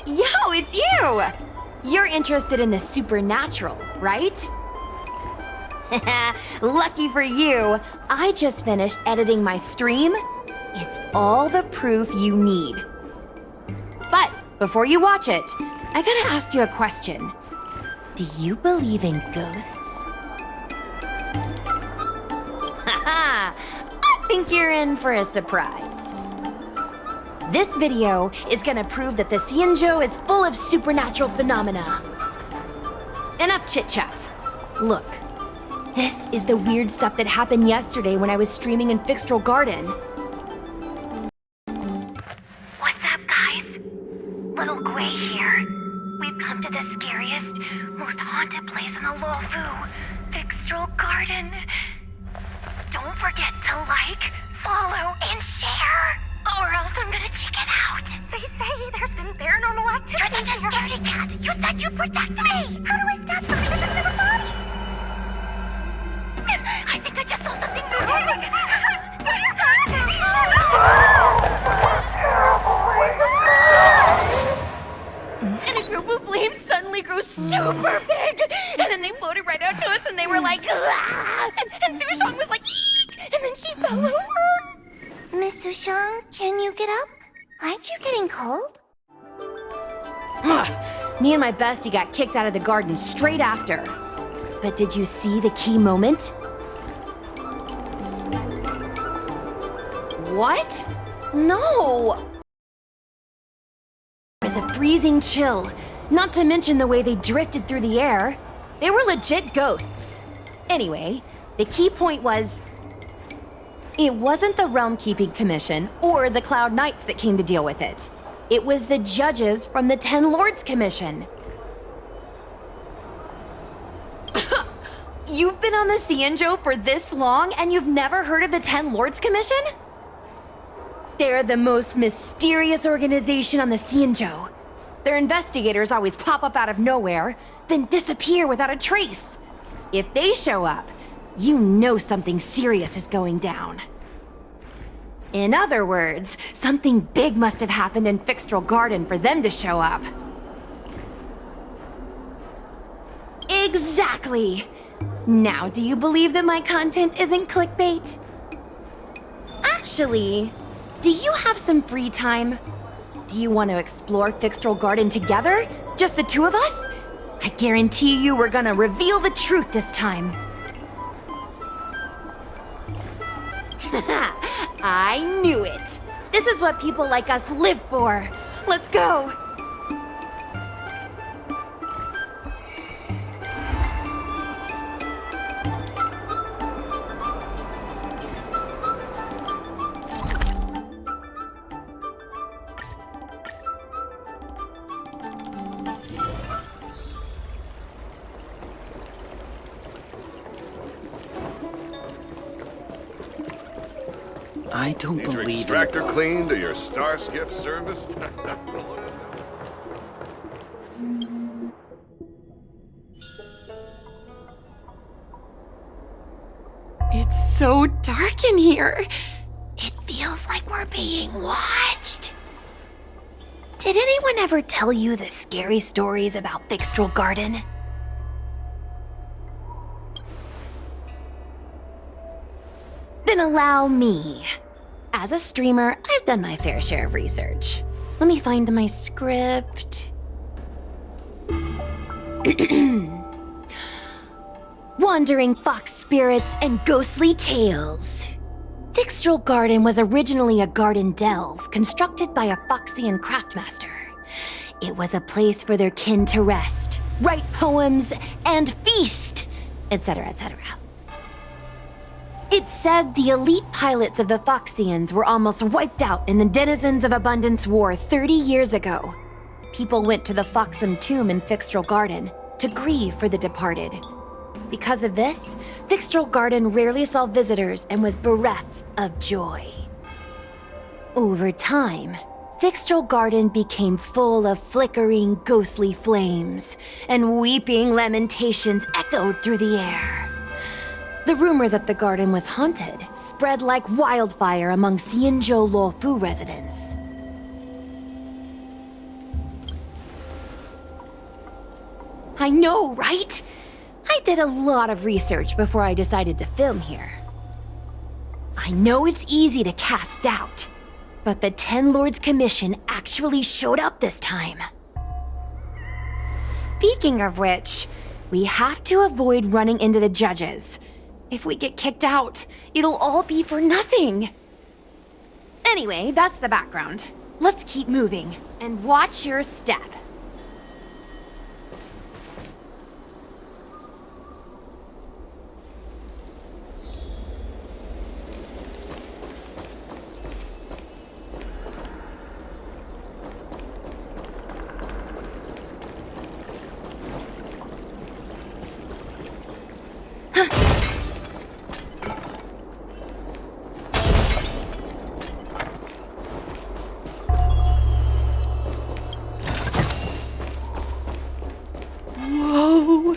Yo, it's you! You're interested in the supernatural, right? Lucky for you, I just finished editing my stream. It's all the proof you need. But before you watch it, I gotta ask you a question. Do you believe in ghosts? Haha, I think you're in for a surprise. This video is gonna prove that the Xianzhou is full of supernatural phenomena. Enough chit-chat. Look, this is the weird stuff that happened yesterday when I was streaming in Fyxestroll Garden. What's up, guys? Little Gui here. We've come to the scariest, most haunted place in the Luofu, Fyxestroll Garden. Don't forget to like, follow, and share, or else I'm gonna chicken out. They say there's been paranormal activity. You're such a scaredy cat. You said you'd protect me. How do I stab something that doesn't have a body? I think I just saw something And a group of flames suddenly grew super big! And then they floated right out to us and they were like, ah! And Sushang was like, eek! And then she fell over! Miss Sushang, can you get up? Aren't you getting cold? Ugh. Me and my bestie got kicked out of the garden straight after. But did you see the key moment? What? No! There was a freezing chill, not to mention the way they drifted through the air. They were legit ghosts. Anyway, the key point was... it wasn't the Realm Keeping Commission or the Cloud Knights that came to deal with it. It was the judges from the Ten Lords Commission. You've been on the Xianzhou for this long and you've never heard of the Ten Lords Commission? They're the most mysterious organization on the Xianzhou. Their investigators always pop up out of nowhere, then disappear without a trace. If they show up, you know something serious is going down. In other words, something big must have happened in Fyxestroll Garden for them to show up. Exactly! Now, do you believe that my content isn't clickbait? Actually, do you have some free time? Do you want to explore Fyxestroll Garden together? Just the two of us? I guarantee you we're gonna reveal the truth this time. I knew it! This is what people like us live for! Let's go! I don't Need your believe extractor in cleaned or your star skiff serviced? It's so dark in here. It feels like we're being watched. Did anyone ever tell you the scary stories about Fyxestroll Garden? Then allow me. As a streamer, I've done my fair share of research. Let me find my script. Wandering fox spirits and ghostly tales. Fyxestroll Garden was originally a garden delve constructed by a Foxian craftmaster. It was a place for their kin to rest, write poems, and feast, etc., etc. It's said the elite pilots of the Foxians were almost wiped out in the Denizens of Abundance War 30 years ago. People went to the Foxum tomb in Fyxestroll Garden to grieve for the departed. Because of this, Fyxestroll Garden rarely saw visitors and was bereft of joy. Over time, Fyxestroll Garden became full of flickering, ghostly flames, and weeping lamentations echoed through the air. The rumor that the garden was haunted spread like wildfire among Xianzhou Luofu residents. I know, right? I did a lot of research before I decided to film here. I know it's easy to cast doubt, but the Ten Lords Commission actually showed up this time. Speaking of which, we have to avoid running into the judges. If we get kicked out, it'll all be for nothing. Anyway, that's the background. Let's keep moving, and watch your step. Whoa!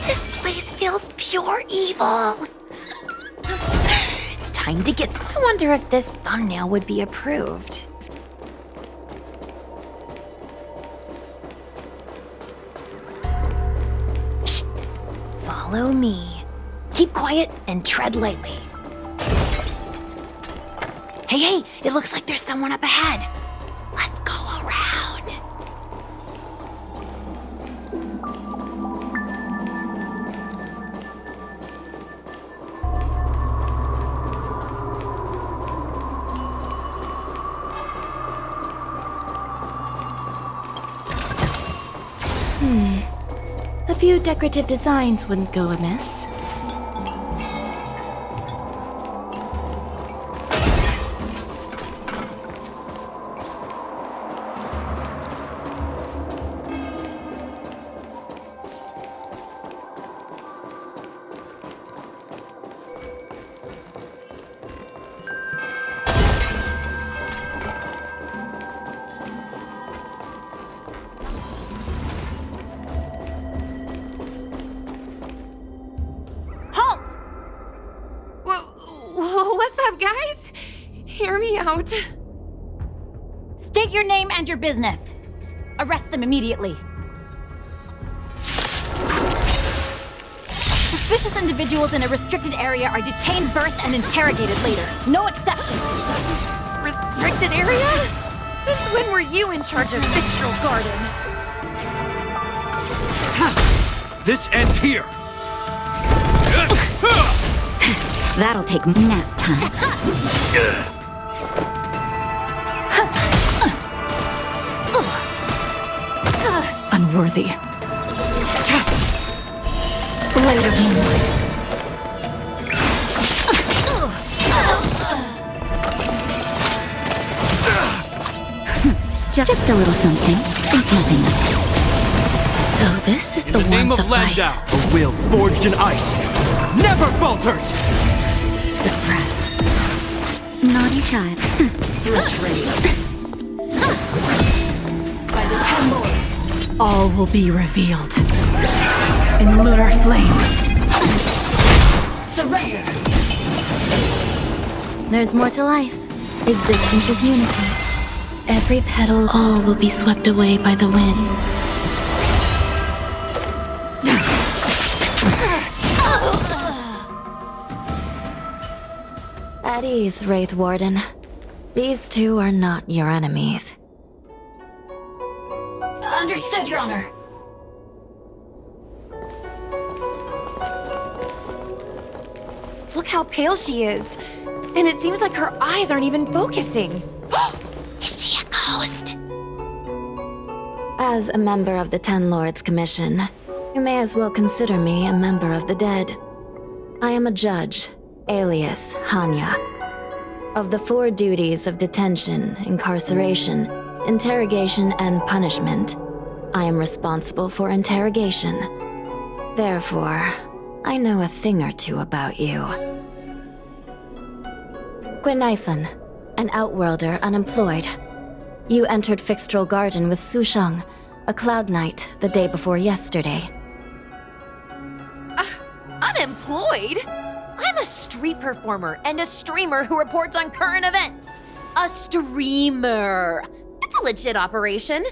This place feels pure evil! Time to get some. I wonder if this thumbnail would be approved. Shh! Follow me. Keep quiet and tread lightly. Hey, it looks like there's someone up ahead. Let's go around. A few decorative designs wouldn't go amiss. What's up, guys? Hear me out. State your name and your business. Arrest them immediately. Suspicious individuals in a restricted area are detained first and interrogated later. No exceptions. Restricted area? Since when were you in charge of Fyxestroll Garden? This ends here. That'll take nap time. Unworthy. Blade of moonlight. Just a little something. Think nothing of it. So this is the In the name warmth of of life. Landau, a will forged in ice never falters. Suppress. Naughty child. By the Ten Lords. All will be revealed. In lunar flame. Surrender! There's more to life. Existence is unity. Every petal, all will be swept away by the wind. At ease, Wraith Warden. These two are not your enemies. Understood, Your Honor. Look how pale she is. And it seems like her eyes aren't even focusing. Is she a ghost? As a member of the Ten Lords Commission, you may as well consider me a member of the dead. I am a judge, alias Hanya. Of the 4 duties of detention, incarceration, interrogation, and punishment, I am responsible for interrogation. Therefore, I know a thing or two about you. Guinaifen, an outworlder unemployed. You entered Fyxestroll Garden with Sushang, a cloud knight, the day before yesterday. Unemployed? I'm a street performer and a streamer who reports on current events. A streamer. It's a legit operation.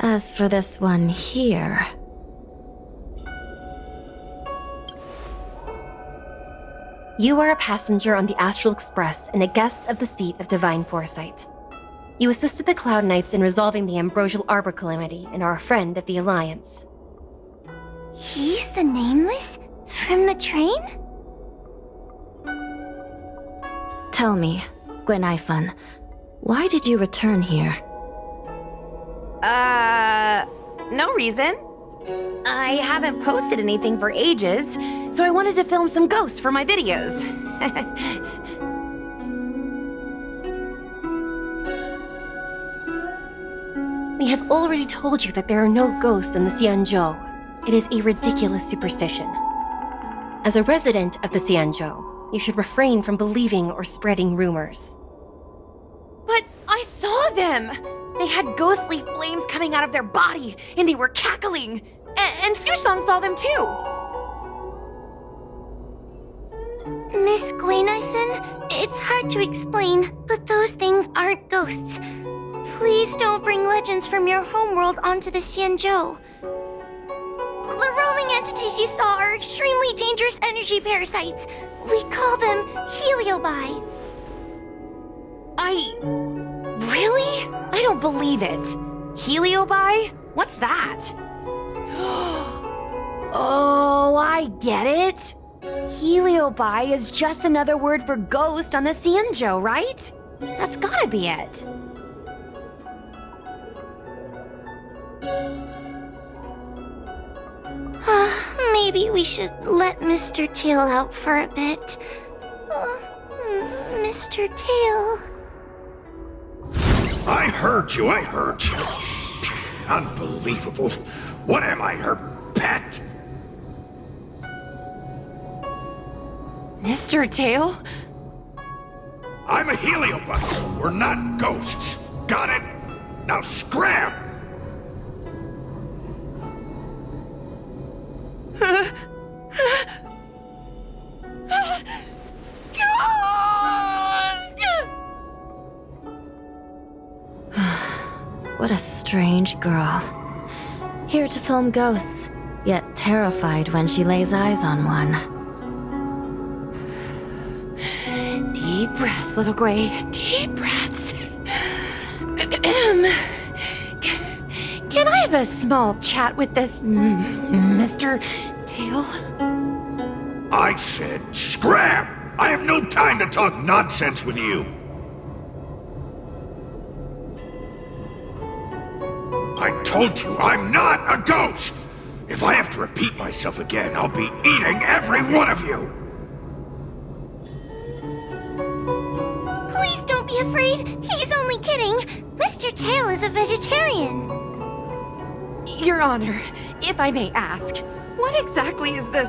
As for this one here... You are a passenger on the Astral Express and a guest of the seat of Divine Foresight. You assisted the Cloud Knights in resolving the Ambrosial Arbor calamity and are a friend of the Alliance. He's the Nameless? From the train? Tell me, Guinaifen, why did you return here? No reason. I haven't posted anything for ages, so I wanted to film some ghosts for my videos. We have already told you that there are no ghosts in the Xianzhou. It is a ridiculous superstition. As a resident of the Xianzhou, you should refrain from believing or spreading rumors. But I saw them! They had ghostly flames coming out of their body, and they were cackling! And Sushang saw them too! Miss Guinaifen, it's hard to explain, but those things aren't ghosts. Please don't bring legends from your homeworld onto the Xianzhou. The roaming entities you saw are extremely dangerous energy parasites. We call them heliobi. Really? I don't believe it. Heliobi? What's that? Oh, I get it. Heliobi is just another word for ghost on the Xianzhou, right? That's gotta be it. Maybe we should let Mr. Tail out for a bit. Mr. Tail. I heard you. Unbelievable. What am I, her pet? Mr. Tail? I'm a heliobus. We're not ghosts. Got it? Now scram! What a strange girl. Here to film ghosts, yet terrified when she lays eyes on one. Deep breaths, little Gray. Deep breaths. Can I have a small chat with this Mr. Tail? I said scram! I have no time to talk nonsense with you. I told you, I'm not a ghost! If I have to repeat myself again, I'll be eating every one of you! Please don't be afraid. He's only kidding. Mr. Tail is a vegetarian. Your Honor, if I may ask, what exactly is this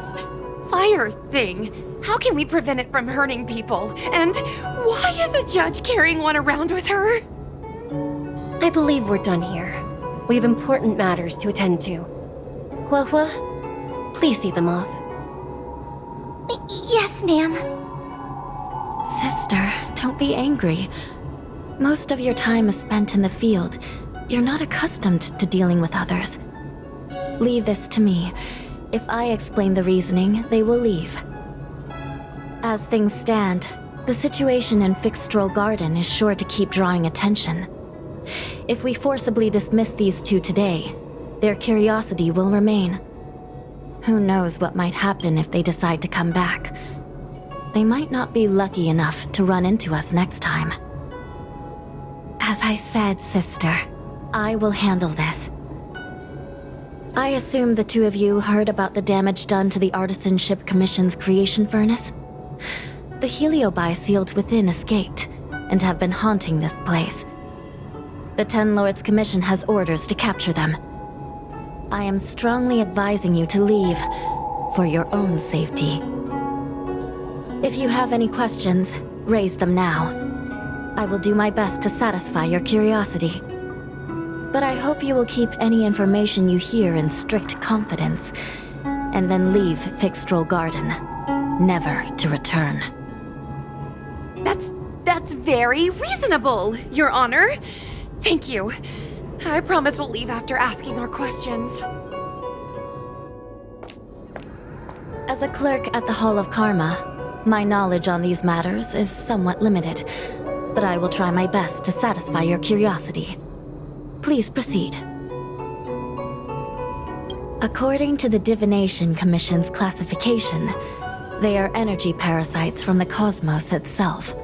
fire thing? How can we prevent it from hurting people? And why is a judge carrying one around with her? I believe we're done here. We have important matters to attend to. Hua, please see them off. Yes, ma'am. Sister, don't be angry. Most of your time is spent in the field. You're not accustomed to dealing with others. Leave this to me. If I explain the reasoning, they will leave. As things stand, the situation in Fyxestroll Garden is sure to keep drawing attention. If we forcibly dismiss these two today, their curiosity will remain. Who knows what might happen if they decide to come back. They might not be lucky enough to run into us next time. As I said, sister, I will handle this. I assume the two of you heard about the damage done to the Artisanship Commission's creation furnace? The heliobi sealed within escaped, and have been haunting this place. The Ten Lords Commission has orders to capture them. I am strongly advising you to leave, for your own safety. If you have any questions, raise them now. I will do my best to satisfy your curiosity. But I hope you will keep any information you hear in strict confidence, and then leave Fyxestroll Garden, never to return. That's very reasonable, Your Honor. Thank you. I promise we'll leave after asking our questions. As a clerk at the Hall of Karma, my knowledge on these matters is somewhat limited, but I will try my best to satisfy your curiosity. Please proceed. According to the Divination Commission's classification, they are energy parasites from the cosmos itself.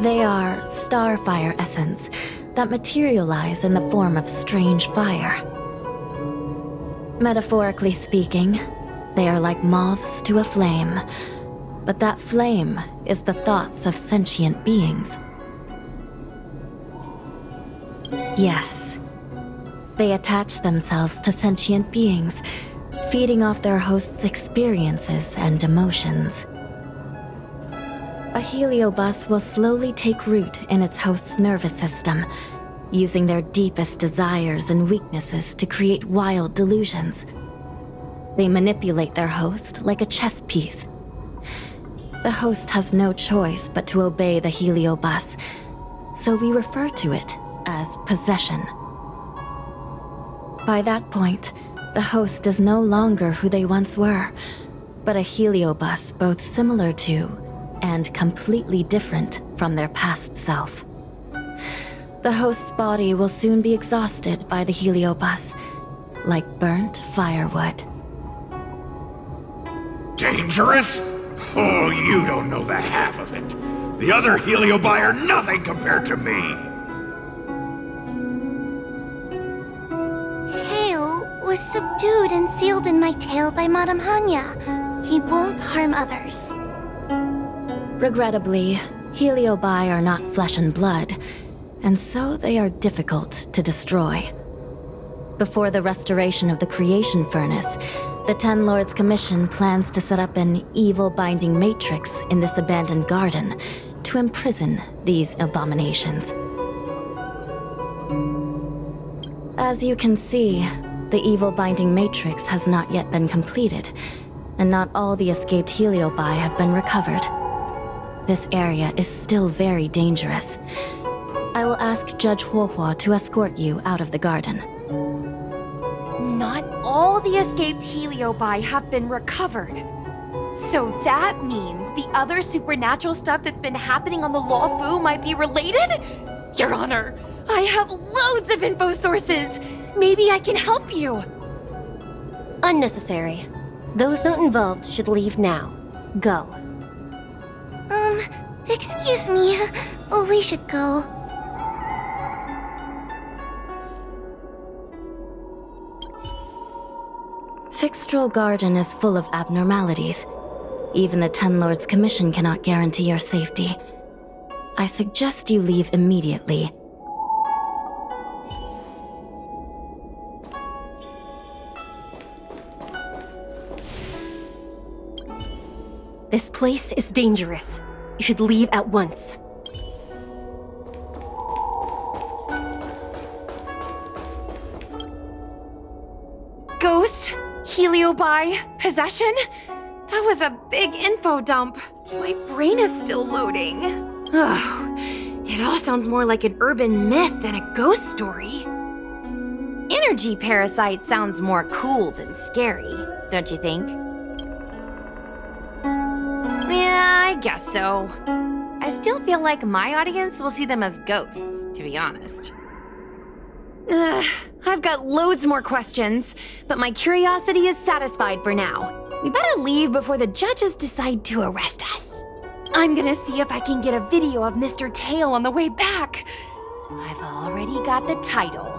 They are starfire essence that materialize in the form of strange fire. Metaphorically speaking, they are like moths to a flame, but that flame is the thoughts of sentient beings. Yes, they attach themselves to sentient beings, feeding off their host's experiences and emotions. A heliobus will slowly take root in its host's nervous system, using their deepest desires and weaknesses to create wild delusions. They manipulate their host like a chess piece. The host has no choice but to obey the heliobus, so we refer to it as possession. By that point, the host is no longer who they once were, but a heliobus both similar to and completely different from their past self. The host's body will soon be exhausted by the heliobus, like burnt firewood. Dangerous? Oh, you don't know the half of it. The other heliobi are nothing compared to me. Tail was subdued and sealed in my tail by Madame Hanya. He won't harm others. Regrettably, heliobi are not flesh and blood, and so they are difficult to destroy. Before the restoration of the creation furnace, the Ten Lords Commission plans to set up an evil binding matrix in this abandoned garden to imprison these abominations. As you can see, the evil binding matrix has not yet been completed, and not all the escaped heliobi have been recovered. This area is still very dangerous. I will ask Judge Huohua to escort you out of the garden. Not all the escaped heliobi have been recovered. So that means the other supernatural stuff that's been happening on the Law Fu might be related? Your Honor, I have loads of info sources. Maybe I can help you. Unnecessary. Those not involved should leave now. Go. Excuse me. We should go. Fyxestroll Garden is full of abnormalities. Even the Ten Lords Commission cannot guarantee your safety. I suggest you leave immediately. This place is dangerous. You should leave at once. Ghosts? Heliobi? Possession? That was a big info dump. My brain is still loading. Oh, it all sounds more like an urban myth than a ghost story. Energy parasite sounds more cool than scary, don't you think? Yeah, I guess so. I still feel like my audience will see them as ghosts, to be honest. Ugh, I've got loads more questions, but my curiosity is satisfied for now. We better leave before the judges decide to arrest us. I'm gonna see if I can get a video of Mr. Tail on the way back. I've already got the title.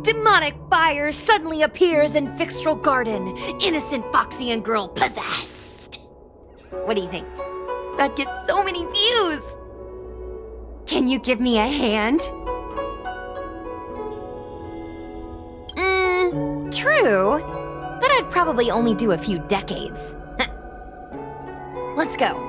Demonic fire suddenly appears in Fyxestroll Garden. Innocent Foxian girl possessed. What do you think? That gets so many views. Can you give me a hand? True, but I'd probably only do a few decades. Let's go.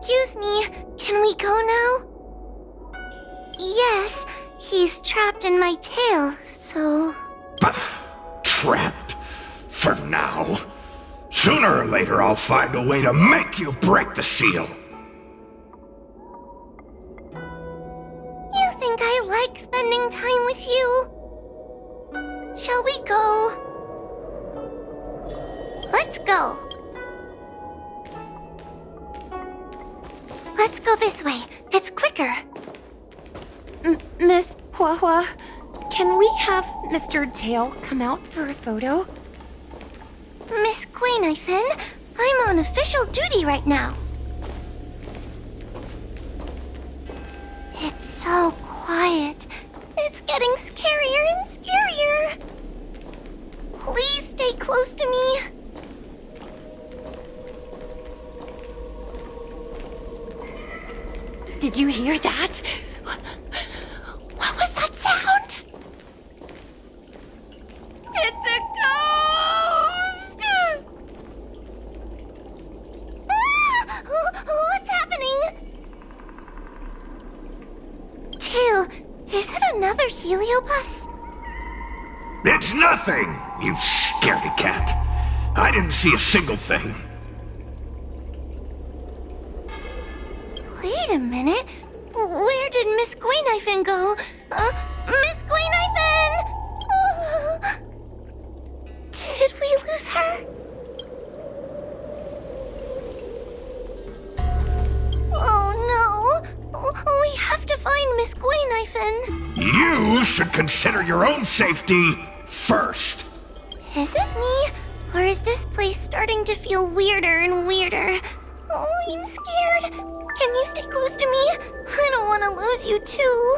Excuse me, can we go now? Yes, he's trapped in my tail, so... Trapped? For now? Sooner or later I'll find a way to make you break the seal! You think I like spending time with you? Shall we go? Let's go. Let's go this way. It's quicker. Miss Hua, can we have Mr. Tail come out for a photo? Miss Guinaifen, I'm on official duty right now. It's so quiet. It's getting scarier and scarier. Please stay close to me. Did you hear that? What was that sound? It's a ghost! Ah! What's happening? Tail, is that another heliobus? It's nothing, you scaredy cat. I didn't see a single thing. Wait a minute. Where did Miss Guinaifen go? Miss Guinaifen! Did we lose her? Oh no! We have to find Miss Guinaifen. You should consider your own safety first. Is it me? Or is this place starting to feel weirder and weirder? Oh, I'm scared. Can you stay close to me? I don't want to lose you too.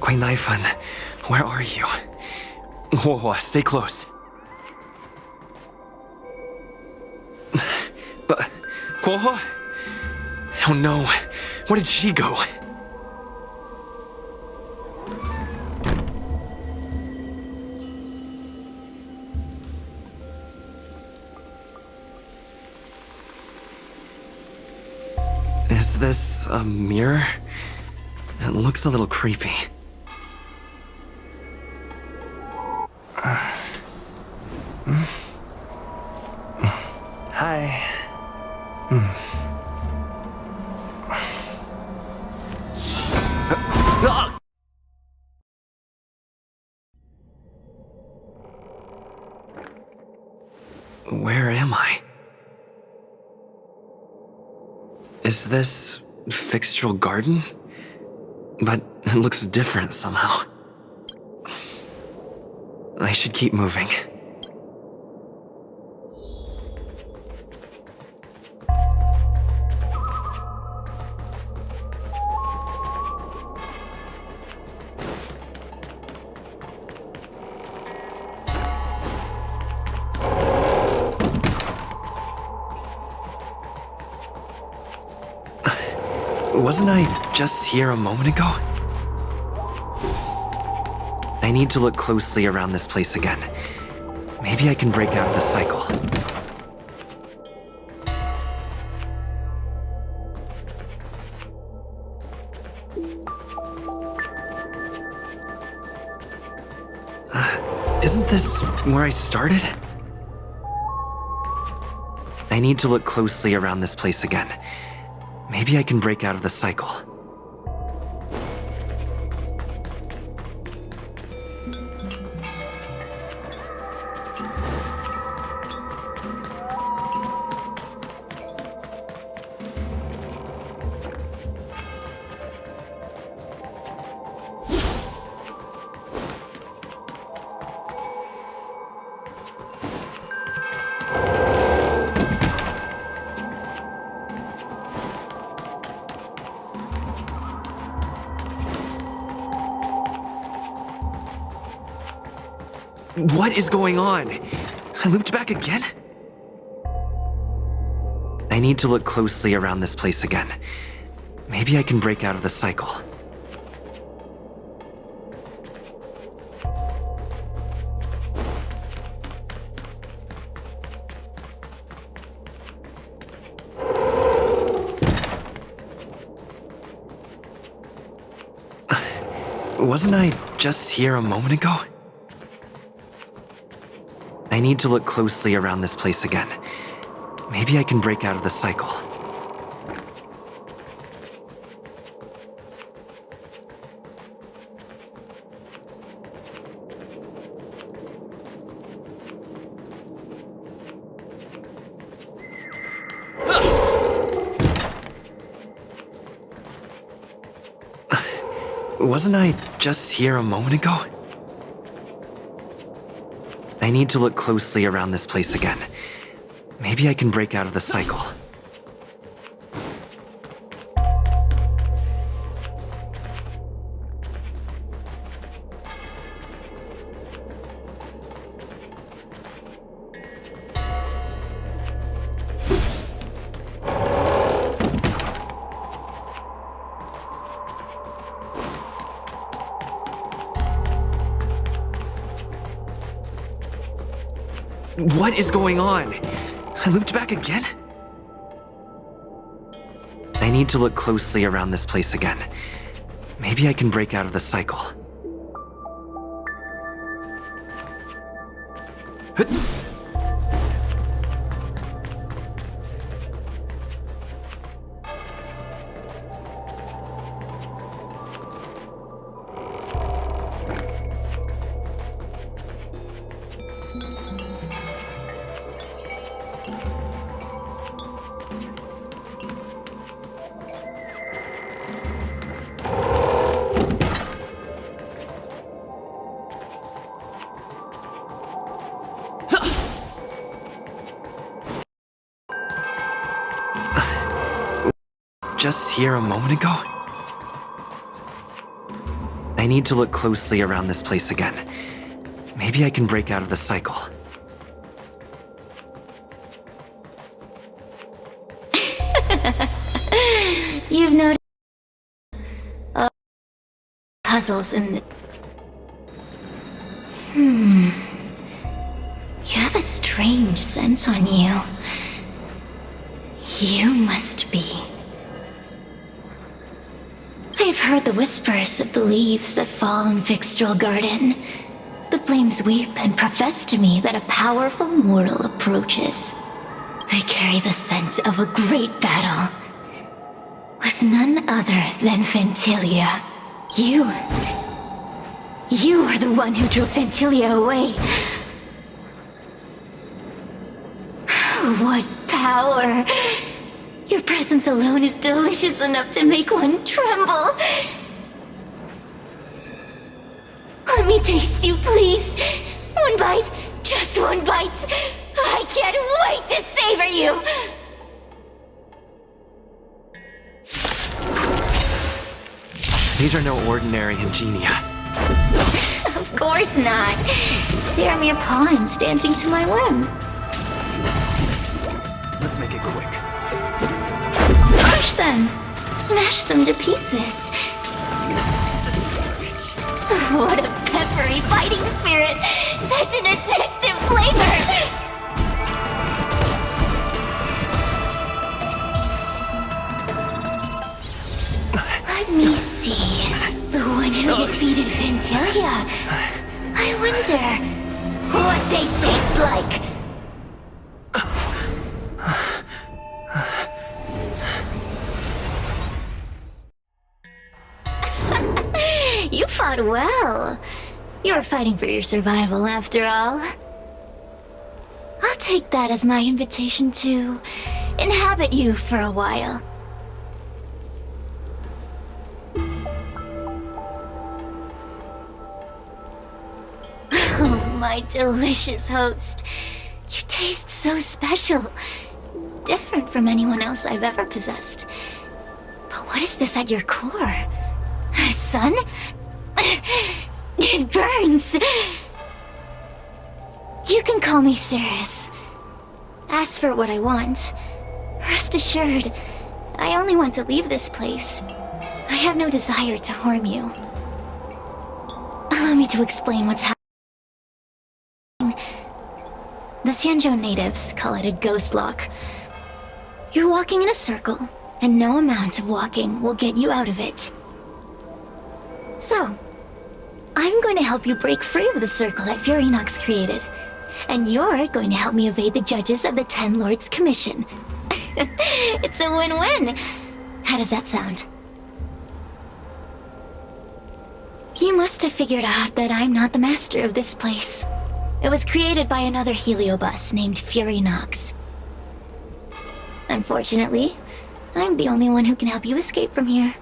Guinaifen, where are you? Whoa, stay close. Guo? Oh no, where did she go? Is this a mirror? It looks a little creepy. Hi. Where am I? Is this Fyxestroll Garden? But it looks different somehow. I should keep moving. Wasn't I just here a moment ago? I need to look closely around this place again. Maybe I can break out of the cycle. Isn't this where I started? I need to look closely around this place again. Maybe I can break out of the cycle. What is going on? I looped back again? I need to look closely around this place again. Maybe I can break out of the cycle. Wasn't I just here a moment ago? I need to look closely around this place again. Maybe I can break out of the cycle. Wasn't I just here a moment ago? I need to look closely around this place again. Maybe I can break out of the cycle. What is going on? I looped back again? I need to look closely around this place again. Maybe I can break out of the cycle. Just here a moment ago? I need to look closely around this place again. Maybe I can break out of the cycle. You've noticed puzzles in the... You have a strange scent on you. You must be... I've heard the whispers of the leaves that fall in Fyxestroll Garden. The flames weep and profess to me that a powerful mortal approaches. They carry the scent of a great battle, with none other than Ventilia. You are the one who drew Ventilia away. What power! Your presence alone is delicious enough to make one tremble. Let me taste you, please. One bite, just one bite. I can't wait to savor you. These are no ordinary ingenia. Of course not. They are mere pawns dancing to my whim. Let's make it quick. Crush them. Smash them to pieces. What a peppery fighting spirit. Such an addictive flavor. Let me see. The one who defeated Ventilia. I wonder what they taste like. You fought well. You're fighting for your survival, after all. I'll take that as my invitation to inhabit you for a while. Oh, my delicious host. You taste so special. Different from anyone else I've ever possessed. But what is this at your core? Sun? It burns! You can call me Cirrus. Ask for what I want. Rest assured, I only want to leave this place. I have no desire to harm you. Allow me to explain what's happening. The Xianzhou natives call it a ghost lock. You're walking in a circle, and no amount of walking will get you out of it. So, I'm going to help you break free of the circle that Fyxestroll created. And you're going to help me evade the judges of the Ten Lords Commission. It's a win-win! How does that sound? You must have figured out that I'm not the master of this place. It was created by another heliobus named Fyxestroll. Unfortunately, I'm the only one who can help you escape from here.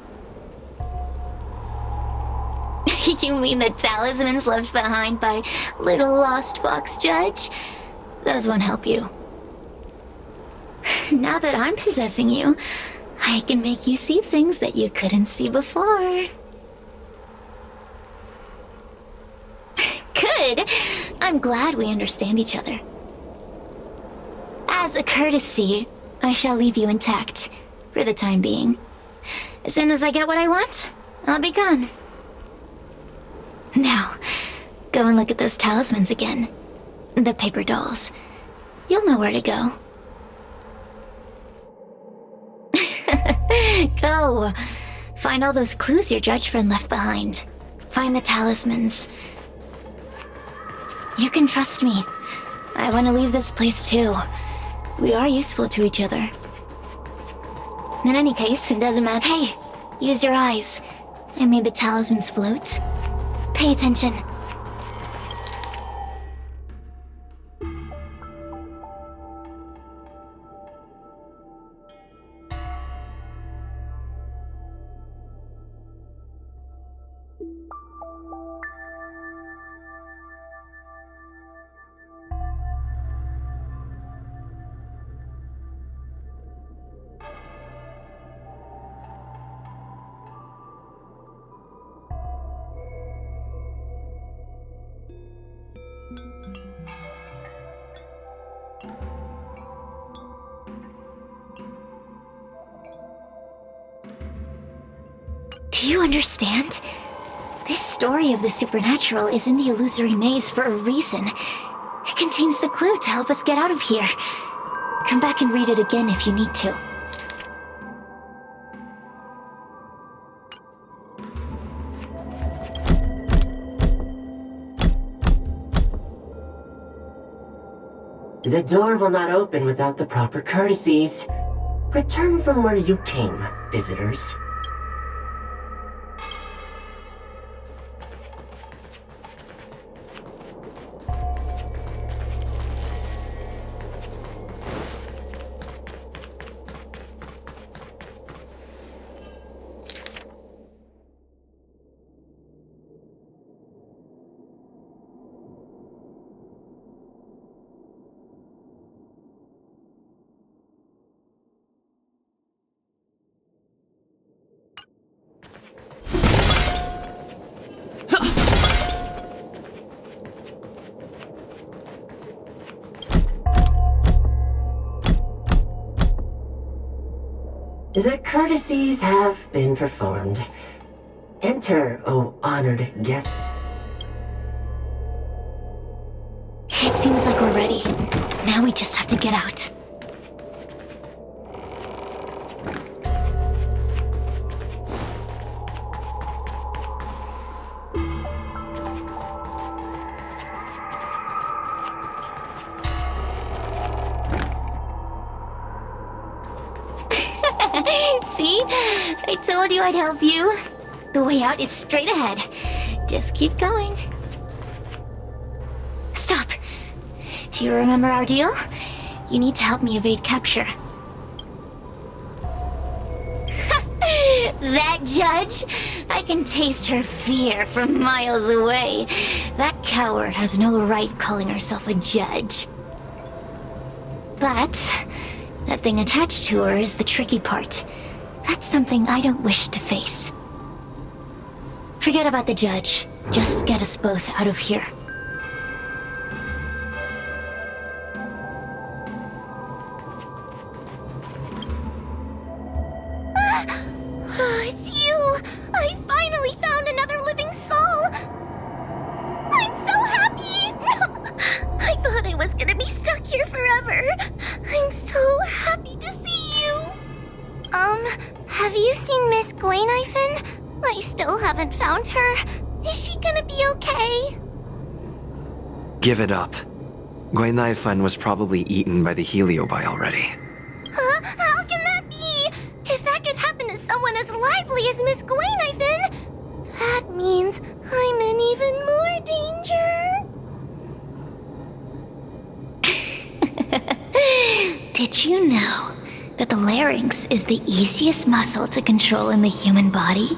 You mean the talismans left behind by little lost fox judge? Those won't help you. Now that I'm possessing you, I can make you see things that you couldn't see before. Good! I'm glad we understand each other. As a courtesy, I shall leave you intact, for the time being. As soon as I get what I want, I'll be gone. Now, go and look at those talismans again. The paper dolls. You'll know where to go. Go! Find all those clues your judge friend left behind. Find the talismans. You can trust me. I want to leave this place too. We are useful to each other. In any case, it doesn't matter. Hey, use your eyes. I made the talismans float. Pay attention. Do you understand? This story of the supernatural is in the illusory maze for a reason. It contains the clue to help us get out of here. Come back and read it again if you need to. The door will not open without the proper courtesies. Return from where you came, visitors. The courtesies have been performed. Enter, O honored guests. It seems like we're ready. Now we just have to get out. See? I told you I'd help you. The way out is straight ahead. Just keep going. Stop. Do you remember our deal? You need to help me evade capture. That judge? I can taste her fear from miles away. That coward has no right calling herself a judge. But that thing attached to her is the tricky part. That's something I don't wish to face. Forget about the judge. Just get us both out of here. It's you! I finally found another living soul! I'm so happy! I thought I was gonna be stuck here forever. I'm so happy to see you. Have you seen Miss Guinaifen? I still haven't found her. Is she gonna be okay? Give it up. Guinaifen was probably eaten by the heliobi already. Huh? How can that be? If that could happen to someone as lively as Miss Guinaifen, that means I'm in even more danger. Did you know that the larynx is the easiest muscle to control in the human body?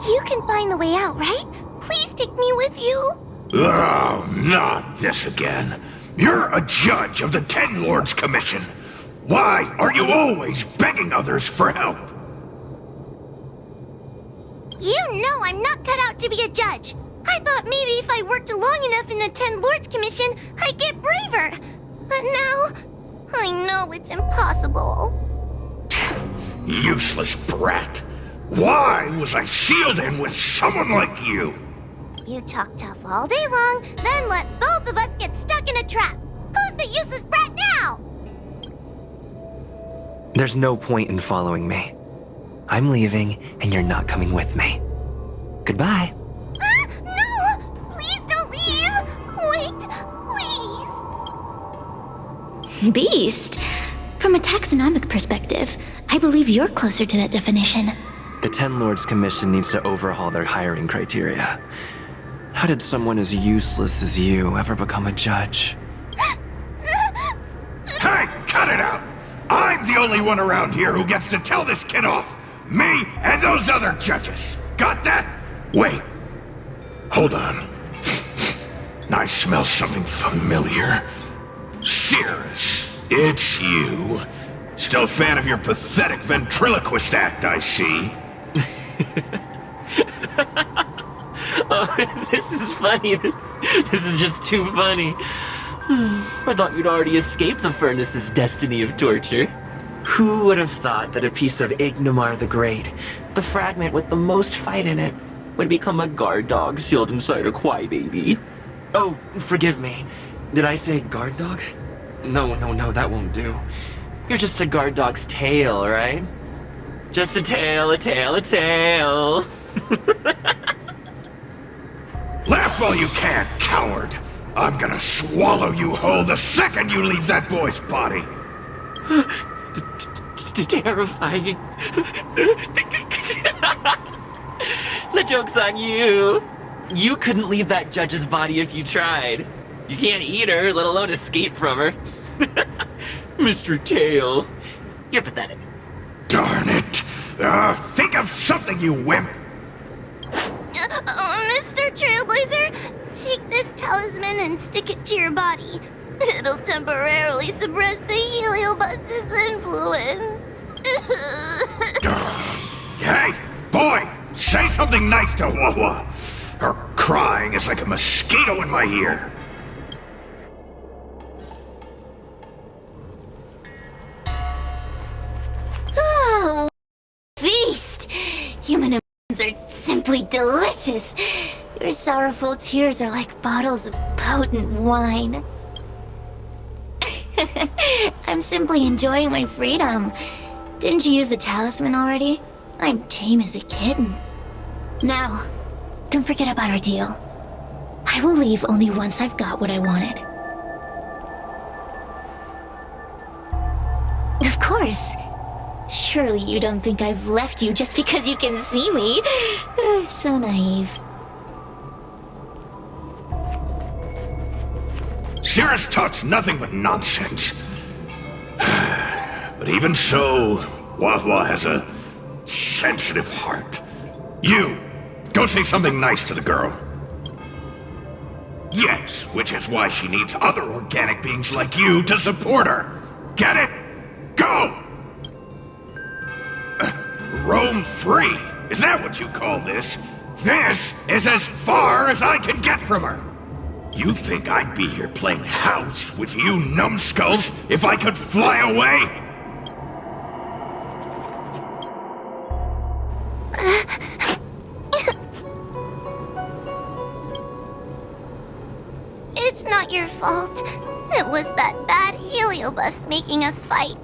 You can find the way out, right? Please take me with you. Oh, not this again. You're a judge of the Ten Lords Commission. Why are you always begging others for help? You know I'm not cut out to be a judge. I thought maybe if I worked long enough in the Ten Lords Commission, I'd get braver. But now, I know it's impossible. Useless brat. Why was I sealed in with someone like you? You talk tough all day long, then let both of us get stuck in a trap. Who's the useless brat now? There's no point in following me. I'm leaving, and you're not coming with me. Goodbye. No! Please don't leave! Wait, please! Beast? From a taxonomic perspective, I believe you're closer to that definition. The Ten Lords Commission needs to overhaul their hiring criteria. How did someone as useless as you ever become a judge? Hey, cut it out! I'm the only one around here who gets to tell this kid off. Me and those other judges. Got that? Wait. Hold on. I smell something familiar. Cirrus, it's you. Still a fan of your pathetic ventriloquist act, I see. Oh, this is funny. This is just too funny. I thought you'd already escaped the furnace's destiny of torture. Who would have thought that a piece of Ignomar the Great, the fragment with the most fight in it, would become a guard dog sealed inside a crybaby? Oh, forgive me. Did I say guard dog? No, that won't do. You're just a guard dog's tail, right? Just a tail, a tail, a tail. Laugh while you can, coward. I'm gonna swallow you whole the second you leave that boy's body. Terrifying. The joke's on you. You couldn't leave that judge's body if you tried. You can't eat her, let alone escape from her. Mr. Tail. You're pathetic. Darn it. Think of something, you wimp. Mr. Trailblazer, take this talisman and stick it to your body. It'll temporarily suppress the heliobus's influence. Hey, boy, say something nice to Wawa. Her crying is like a mosquito in my ear. Oh, feast! Human emotions are simply delicious. Your sorrowful tears are like bottles of potent wine. I'm simply enjoying my freedom. Didn't you use the talisman already? I'm tame as a kitten. Now, don't forget about our deal. I will leave only once I've got what I wanted. Of course. Surely you don't think I've left you just because you can see me. So naive. Cirrus talks nothing but nonsense. But even so, Wawa has a sensitive heart. You, go say something nice to the girl. Yes, which is why she needs other organic beings like you to support her. Get it? Go! Roam free. Is that what you call this? This is as far as I can get from her. You think I'd be here playing house with you numbskulls if I could fly away? your fault. It was that bad heliobus making us fight.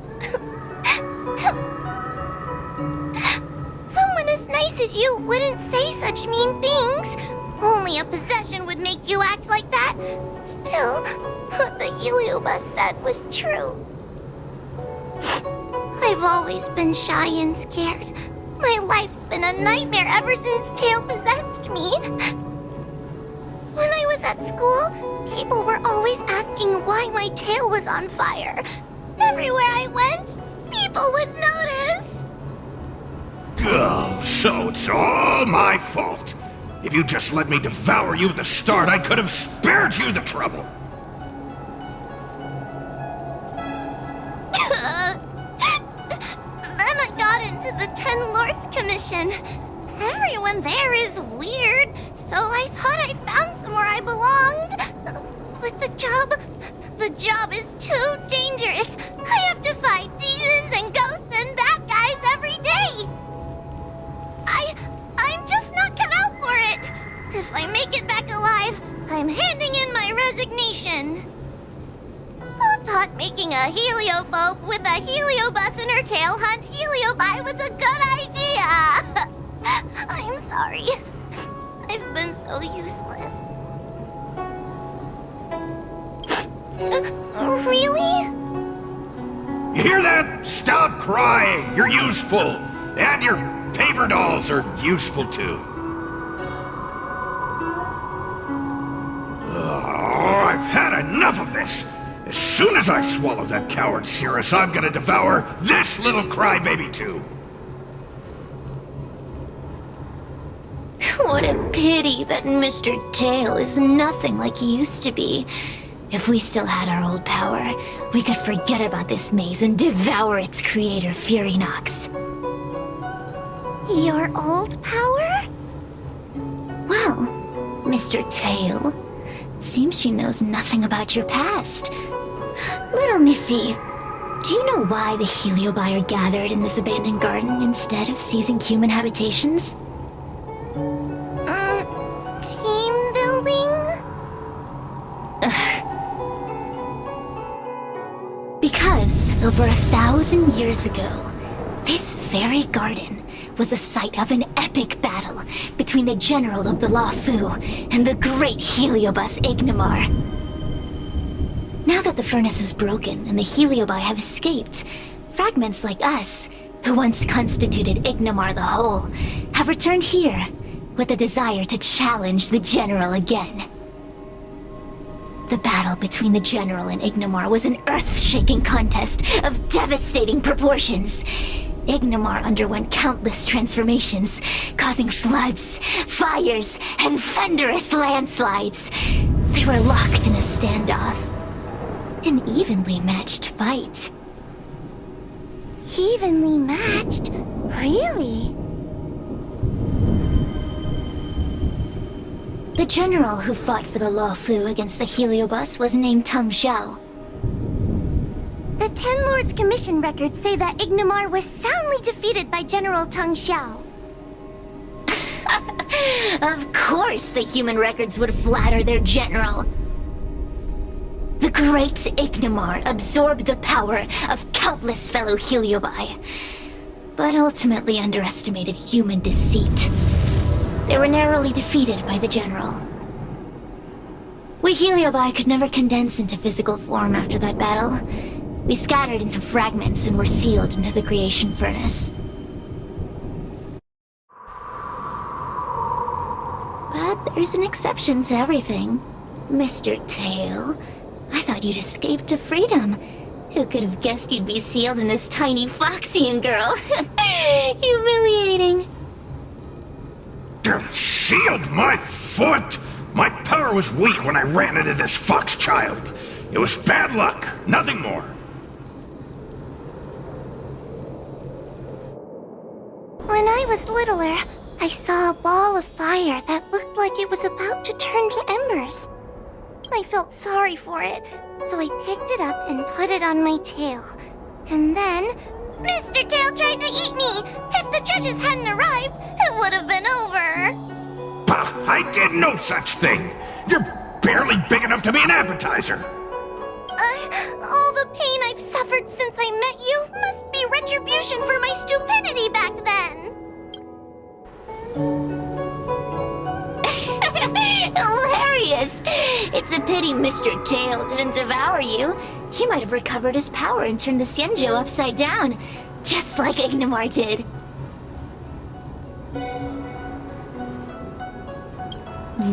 Someone as nice as you wouldn't say such mean things. Only a possession would make you act like that. Still, what the heliobus said was true. I've always been shy and scared. My life's been a nightmare ever since Tail possessed me. When I was at school, people were always asking why my tail was on fire. Everywhere I went, people would notice. Oh, so it's all my fault. If you just let me devour you at the start, I could have spared you the trouble. Then I got into the Ten Lords Commission. Everyone there is weird, so I thought I'd found somewhere I belonged. But the job is too dangerous. I have to fight demons and ghosts and bad guys every day. I'm just not cut out for it. If I make it back alive, I'm handing in my resignation. Who thought making a heliophobe with a heliobus in her tail hunt heliobi was a good idea? I'm sorry. I've been so useless. Really? You hear that? Stop crying. You're useful. And your paper dolls are useful too. Oh, I've had enough of this. As soon as I swallow that coward Cirrus, I'm gonna devour this little crybaby too. What a pity that Mr. Tail is nothing like he used to be. If we still had our old power, we could forget about this maze and devour its creator, Furynox. Your old power? Well, Mr. Tail, seems she knows nothing about your past. Little Missy, do you know why the Heliobi are gathered in this abandoned garden instead of seizing human habitations? Team building? Because over 1,000 years ago, this very garden was the site of an epic battle between the general of the Luofu and the great heliobus Ignimar. Now that the furnace is broken and the heliobi have escaped, fragments like us, who once constituted Ignimar the Whole, have returned here with the desire to challenge the general again. The battle between the general and Ignimar was an earth-shaking contest of devastating proportions. Ignimar underwent countless transformations, causing floods, fires, and thunderous landslides. They were locked in a standoff. An evenly matched fight. Evenly matched? Really? The general who fought for the Luofu against the heliobus was named Tang Xiao. The Ten Lords Commission records say that Ignimar was soundly defeated by General Tang Xiao. Of course the human records would flatter their general. The great Ignimar absorbed the power of countless fellow heliobi, but ultimately underestimated human deceit. They were narrowly defeated by the general. We heliobi could never condense into physical form after that battle. We scattered into fragments and were sealed into the creation furnace. But there's an exception to everything. Mr. Tail, I thought you'd escaped to freedom. Who could have guessed you'd be sealed in this tiny Foxian girl? Humiliating. Sealed my foot? My power was weak when I ran into this fox child. It was bad luck, nothing more. When I was littler, I saw a ball of fire that looked like it was about to turn to embers. I felt sorry for it, so I picked it up and put it on my tail. And then, Mr. Tail tried to eat me! If the judges hadn't arrived, it would have been over! Bah, I did no such thing! You're barely big enough to be an appetizer. All the pain I've suffered since I met you must be retribution for my stupidity back then. Hilarious! It's a pity Mr. Tail didn't devour you. He might have recovered his power and turned the Xianzhou upside down, just like Ignamar did.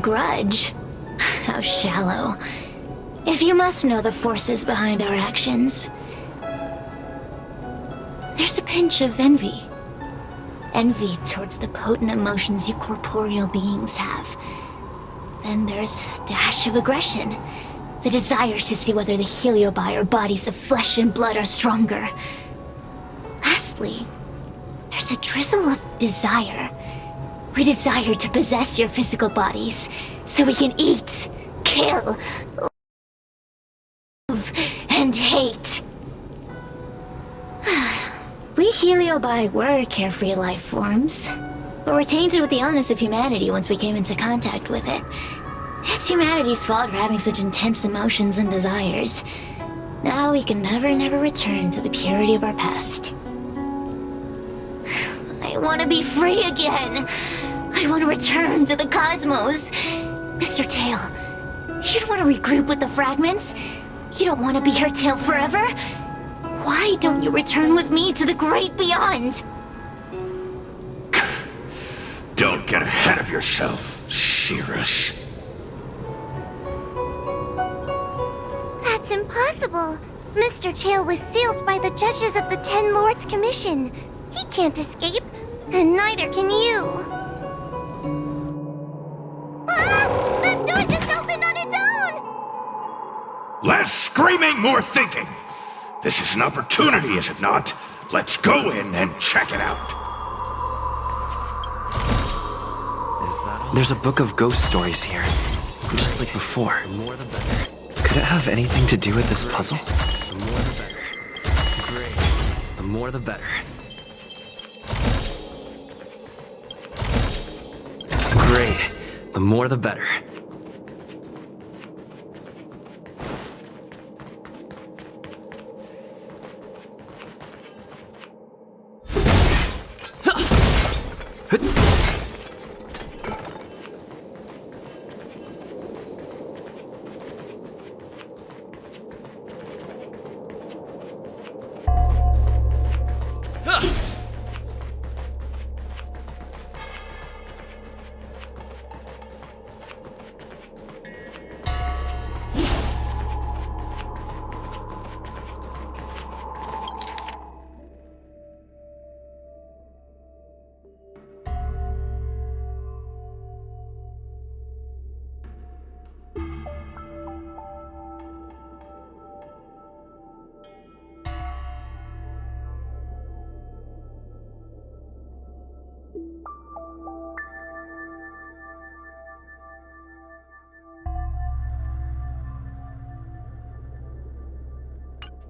Grudge? How shallow. If you must know the forces behind our actions, there's a pinch of envy. Envy towards the potent emotions you corporeal beings have. Then there's a dash of aggression. The desire to see whether the Heliobi or bodies of flesh and blood are stronger. Lastly, there's a drizzle of desire. We desire to possess your physical bodies, so we can eat, kill, love, and hate. We Heliobi were carefree life forms, but were tainted with the illness of humanity once we came into contact with it. It's humanity's fault for having such intense emotions and desires. Now we can never return to the purity of our past. I want to be free again. I want to return to the cosmos. Mr. Tail, you don't want to regroup with the fragments? You don't want to be her tail forever? Why don't you return with me to the great beyond? Don't get ahead of yourself, Cirrus. That's impossible. Mr. Tail was sealed by the judges of the Ten Lords Commission. He can't escape, and neither can you. Ah! The door just opened on its own! Less screaming, more thinking. This is an opportunity, is it not? Let's go in and check it out. There's a book of ghost stories here, just like before. Could it have anything to do with this puzzle? The more the better. Great. The more the better. Great. The more the better.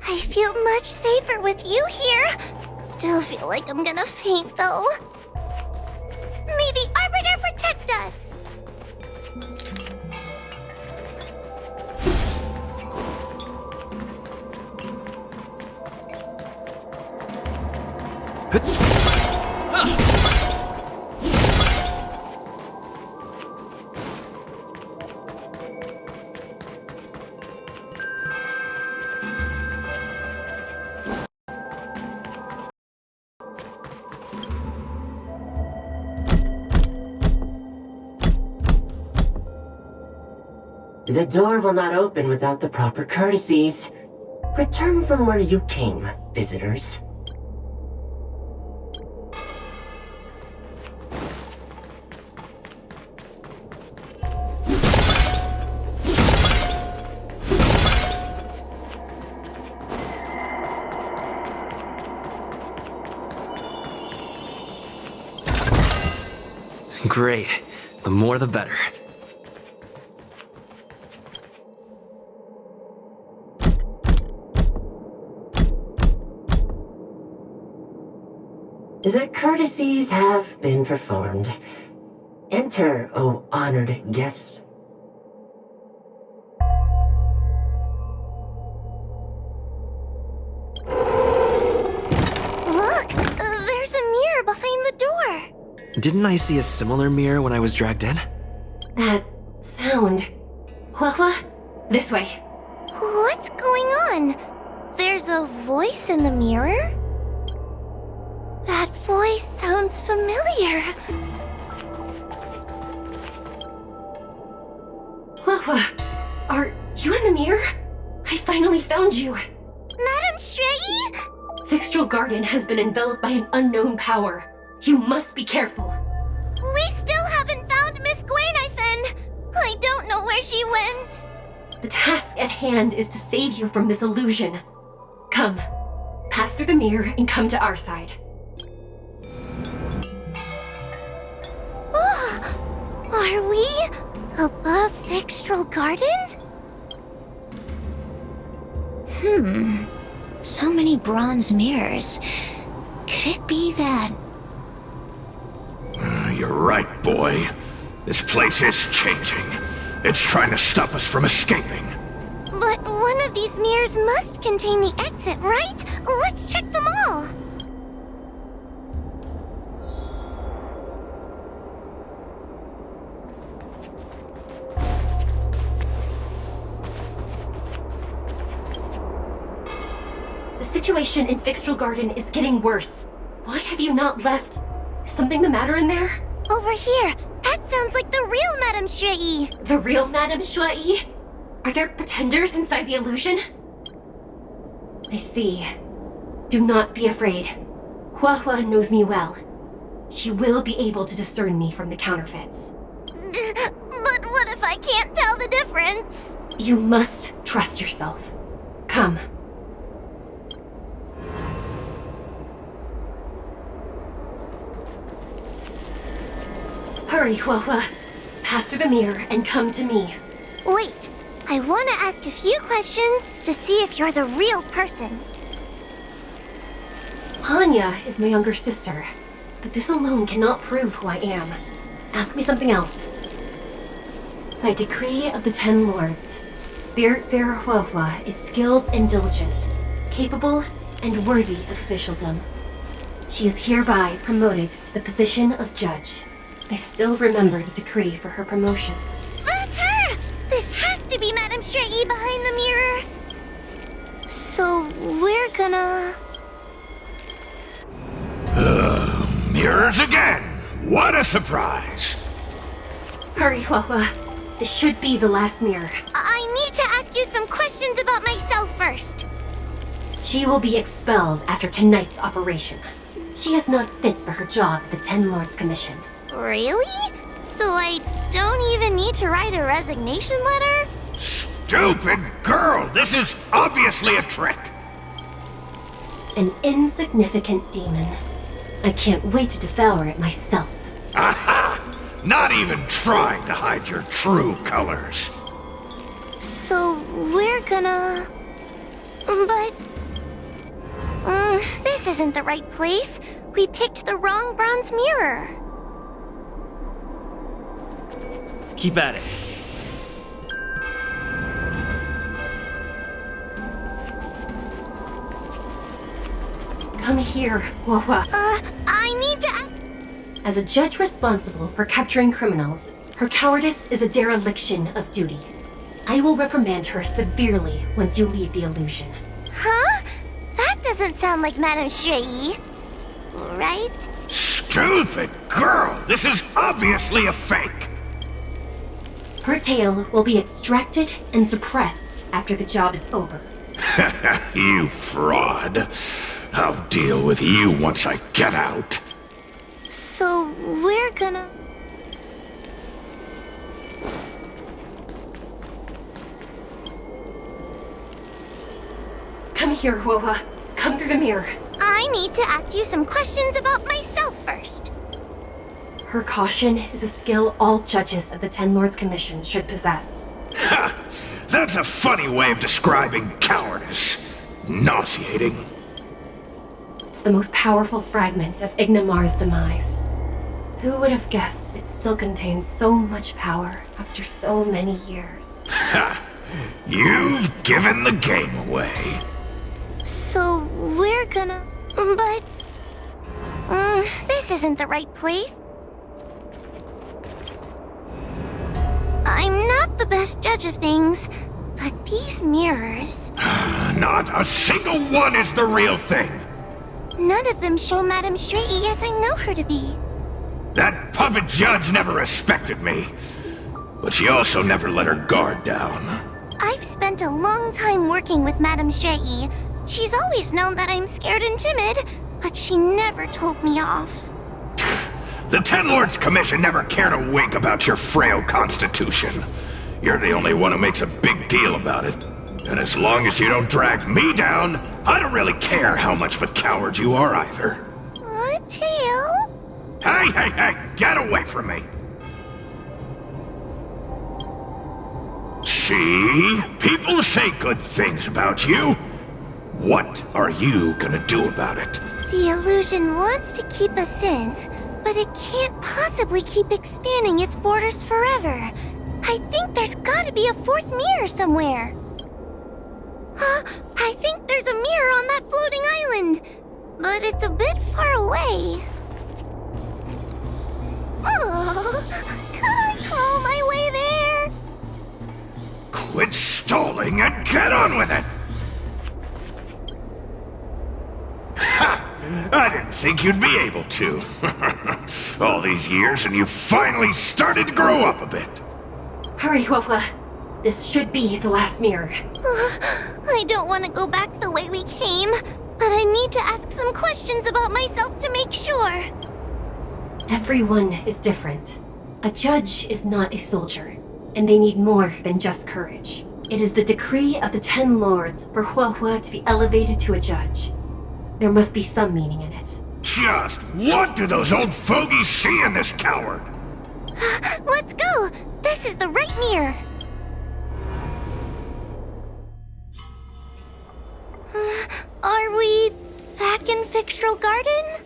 I feel much safer with you here. Still feel like I'm gonna faint, though. May the Arbiter protect us! The door will not open without the proper courtesies. Return from where you came, visitors. Great. The more the better. The courtesies have been performed. Enter, O honored guests. Didn't I see a similar mirror when I was dragged in? That sound. Hua, this way. What's going on? There's a voice in the mirror? That voice sounds familiar. Hua, are you in the mirror? I finally found you. Madame Shrei? Fyxestroll Garden has been enveloped by an unknown power. You must be careful. We still haven't found Miss Guinaifen. I don't know where she went. The task at hand is to save you from this illusion. Come, pass through the mirror and come to our side. Are we above Fyxestroll Garden? So many bronze mirrors. Could it be that? You're right, boy. This place is changing. It's trying to stop us from escaping. But one of these mirrors must contain the exit, right? Let's check them all. The situation in Fyxestroll Garden is getting worse. Why have you not left? Is something the matter in there? Over here. That sounds like the real Madame Shrei. The real Madame Shrei? Are there pretenders inside the illusion? I see. Do not be afraid. Hua knows me well. She will be able to discern me from the counterfeits. But what if I can't tell the difference? You must trust yourself. Come. Hurry, Hua. Pass through the mirror and come to me. Wait, I want to ask a few questions to see if you're the real person. Hanya is my younger sister, but this alone cannot prove who I am. Ask me something else. By decree of the Ten Lords, Spiritfarer Hua is skilled and diligent, capable and worthy of officialdom. She is hereby promoted to the position of judge. I still remember the decree for her promotion. That's her! This has to be Madame Shrei behind the mirror. So we're gonna... Mirrors again! What a surprise! Hurry, Hua. This should be the last mirror. I need to ask you some questions about myself first. She will be expelled after tonight's operation. She is not fit for her job at the Ten Lords Commission. Really? So I don't even need to write a resignation letter? Stupid girl! This is obviously a trick! An insignificant demon. I can't wait to devour it myself. Aha! Not even trying to hide your true colors. So we're gonna... But... this isn't the right place. We picked the wrong bronze mirror. Keep at it. Come here, Hua. I need to ask... As a judge responsible for capturing criminals, her cowardice is a dereliction of duty. I will reprimand her severely once you leave the illusion. Huh? That doesn't sound like Madame Shrei. Right? Stupid girl! This is obviously a fake! Her tail will be extracted and suppressed after the job is over. You fraud. I'll deal with you once I get out. So we're gonna... Come here, Hua. Come through the mirror. I need to ask you some questions about myself first. Her caution is a skill all judges of the Ten Lords Commission should possess. Ha! That's a funny way of describing cowardice. Nauseating. It's the most powerful fragment of Ignimar's demise. Who would have guessed it still contains so much power after so many years? Ha! You've given the game away. So we're gonna... But... this isn't the right place. I'm not the best judge of things, but these mirrors... Not a single one is the real thing. None of them show Madame Shrei as I know her to be. That puppet judge never respected me. But she also never let her guard down. I've spent a long time working with Madame Shrei. She's always known that I'm scared and timid, but she never told me off. The Ten Lords Commission never cared a wink about your frail constitution. You're the only one who makes a big deal about it. And as long as you don't drag me down, I don't really care how much of a coward you are either. Tail? Hey, get away from me! See? People say good things about you. What are you gonna do about it? The illusion wants to keep us in, but it can't possibly keep expanding its borders forever. I think there's gotta be a fourth mirror somewhere. I think there's a mirror on that floating island, but it's a bit far away. Oh, could I crawl my way there? Quit stalling and get on with it! Ha! I didn't think you'd be able to. All these years and you finally started to grow up a bit. Hurry, Huohua. This should be the last mirror. I don't want to go back the way we came, but I need to ask some questions about myself to make sure. Everyone is different. A judge is not a soldier, and they need more than just courage. It is the decree of the Ten Lords for Huohua to be elevated to a judge. There must be some meaning in it. Just what do those old fogies see in this coward? Let's go! This is the right mirror. Are we back in Fyxestroll Garden?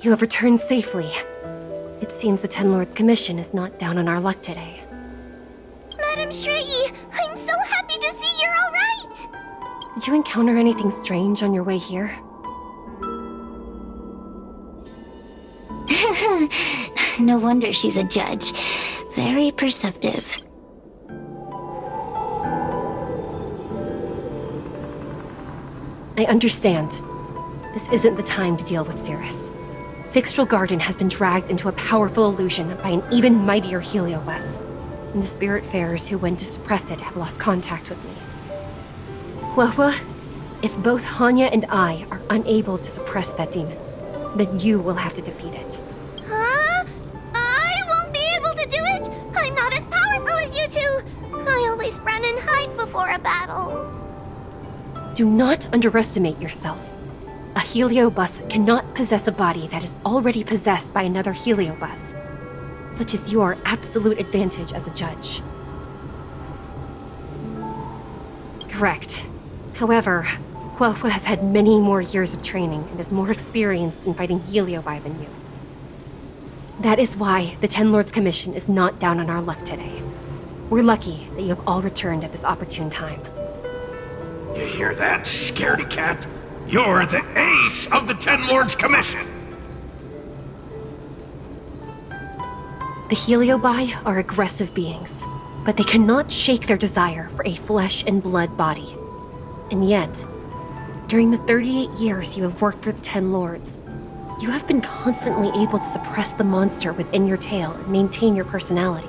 You have returned safely. It seems the Ten Lords Commission is not down on our luck today. Madame Shrei, I'm so happy to see you're all right! Did you encounter anything strange on your way here? No wonder she's a judge. Very perceptive. I understand. This isn't the time to deal with Cirrus. Fyxestroll Garden has been dragged into a powerful illusion by an even mightier heliobus, and the Spiritfarers who went to suppress it have lost contact with me. Huohua, if both Hanya and I are unable to suppress that demon, then you will have to defeat it. Huh? I won't be able to do it! I'm not as powerful as you two! I always run and hide before a battle. Do not underestimate yourself. A heliobus cannot possess a body that is already possessed by another heliobus. Such is your absolute advantage as a judge. Correct. However, Huohua has had many more years of training and is more experienced in fighting heliobi than you. That is why the Ten Lords Commission is not down on our luck today. We're lucky that you have all returned at this opportune time. You hear that, scaredy cat? You're the ace of the Ten Lords Commission! The heliobi are aggressive beings, but they cannot shake their desire for a flesh and blood body. And yet, during the 38 years you have worked for the Ten Lords, you have been constantly able to suppress the monster within your tail and maintain your personality.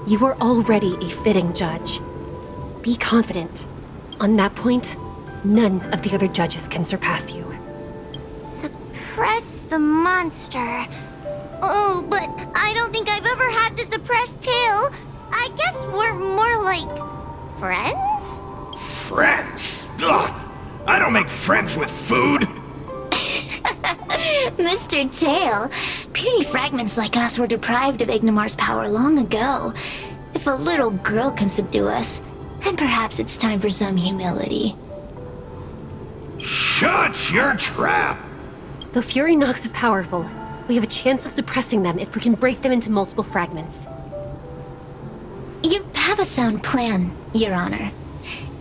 You are already a fitting judge. Be confident. On that point, none of the other judges can surpass you. Suppress the monster. Oh, but I don't think I've ever had to suppress Tail. I guess we're more like... friends? Friends? Ugh! I don't make friends with food! Mr. Tail, puny fragments like us were deprived of Ignimar's power long ago. If a little girl can subdue us, then perhaps it's time for some humility. Shut your trap! Though Fury Nox is powerful, we have a chance of suppressing them if we can break them into multiple fragments. You have a sound plan, Your Honor.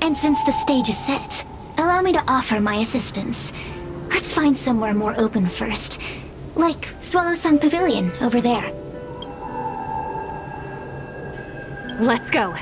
And since the stage is set, allow me to offer my assistance. Let's find somewhere more open first. Like Swallow Song Pavilion over there. Let's go.